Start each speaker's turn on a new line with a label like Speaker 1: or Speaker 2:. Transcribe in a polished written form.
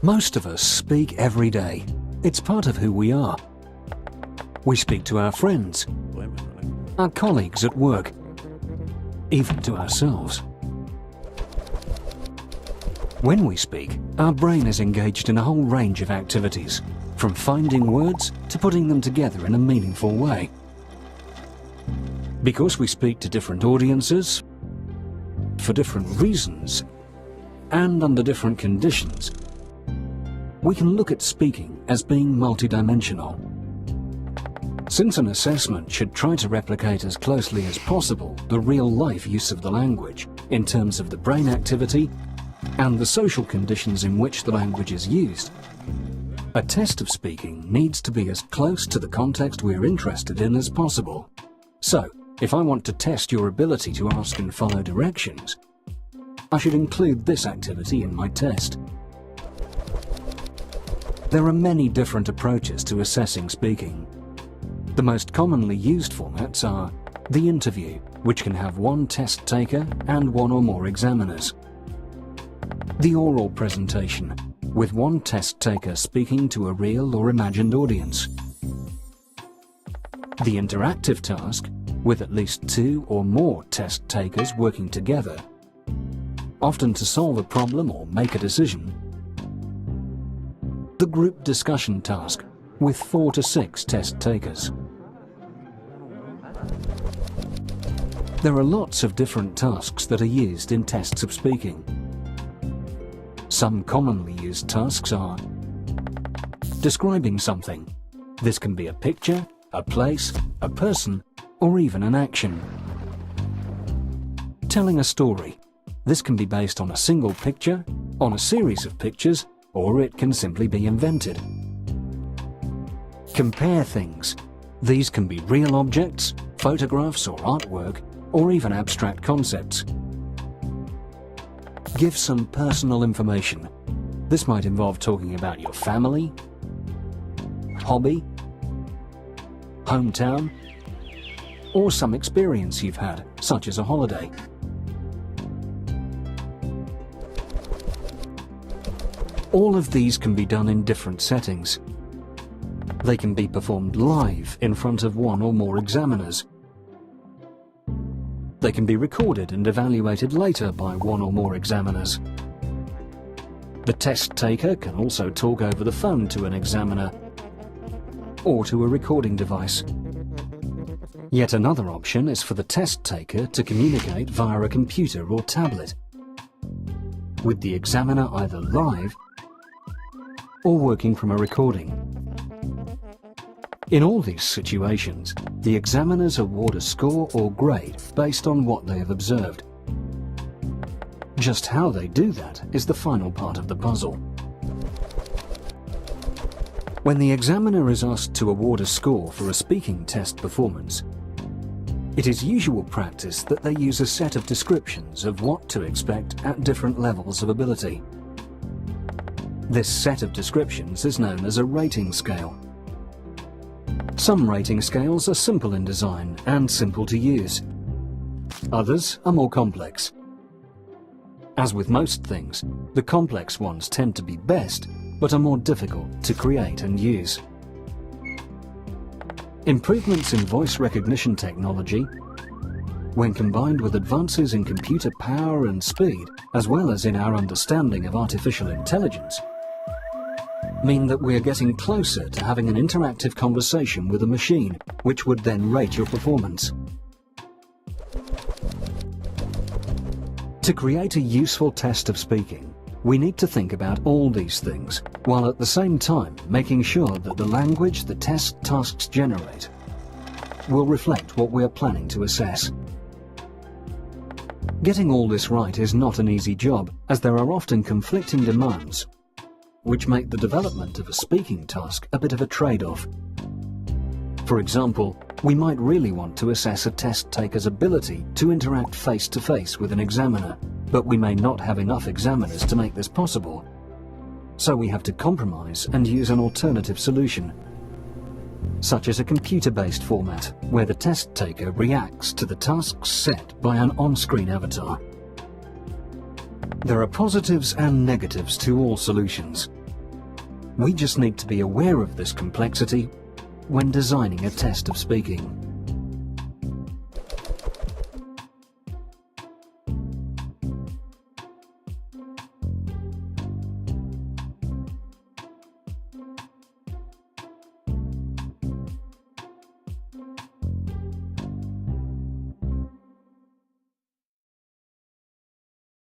Speaker 1: Most of us speak every day. It's part of who we are. We speak to our friends, our colleagues at work, even to ourselves. When we speak, our brain is engaged in a whole range of activities, from finding words to putting them together in a meaningful way. Because we speak to different audiences, for different reasons, and under different conditions, we can look at speaking as being multidimensional. Since an assessment should try to replicate as closely as possible the real-life use of the language in terms of the brain activity and the social conditions in which the language is used, a test of speaking needs to be as close to the context we're interested in as possible. So, if I want to test your ability to ask and follow directions, I should include this activity in my test. There are many different approaches to assessing speaking. The most commonly used formats are the interview, which can have one test taker and one or more examiners. The oral presentation, with one test taker speaking to a real or imagined audience. The interactive task, with at least 2 or more test takers working together, often to solve a problem or make a decision. The group discussion task, with 4 to 6 test takers. There are lots of different tasks that are used in tests of speaking. Some commonly used tasks are describing something. This can be a picture, a place, a person, or even an action. Telling a story. This can be based on a single picture, on a series of pictures, or it can simply be invented. Compare things. These can be real objects, photographs or artwork, or even abstract concepts. Give some personal information. This might involve talking about your family, hobby, hometown, or some experience you've had, such as a holiday. All of these can be done in different settings. They can be performed live in front of one or more examiners. They can be recorded and evaluated later by one or more examiners. The test taker can also talk over the phone to an examiner or to a recording device. Yet another option is for the test taker to communicate via a computer or tablet, with the examiner either live or working from a recording. In all these situations, the examiners award a score or grade based on what they have observed. Just how they do that is the final part of the puzzle. When the examiner is asked to award a score for a speaking test performance, it is usual practice that they use a set of descriptions of what to expect at different levels of ability. This set of descriptions is known as a rating scale. Some rating scales are simple in design and simple to use. Others are more complex. As with most things, the complex ones tend to be best, but are more difficult to create and use. Improvements in voice recognition technology, when combined with advances in computer power and speed, as well as in our understanding of artificial intelligence, mean that we are getting closer to having an interactive conversation with a machine, which would then rate your performance. To create a useful test of speaking, we need to think about all these things, while at the same time making sure that the language the test tasks generate will reflect what we are planning to assess. Getting all this right is not an easy job, as there are often conflicting demands, which make the development of a speaking task a bit of a trade-off. For example, we might really want to assess a test taker's ability to interact face-to-face with an examiner, but we may not have enough examiners to make this possible. So we have to compromise and use an alternative solution, such as a computer-based format where the test taker reacts to the tasks set by an on-screen avatar. There are positives and negatives to all solutions. We just need to be aware of this complexity when designing a test of speaking.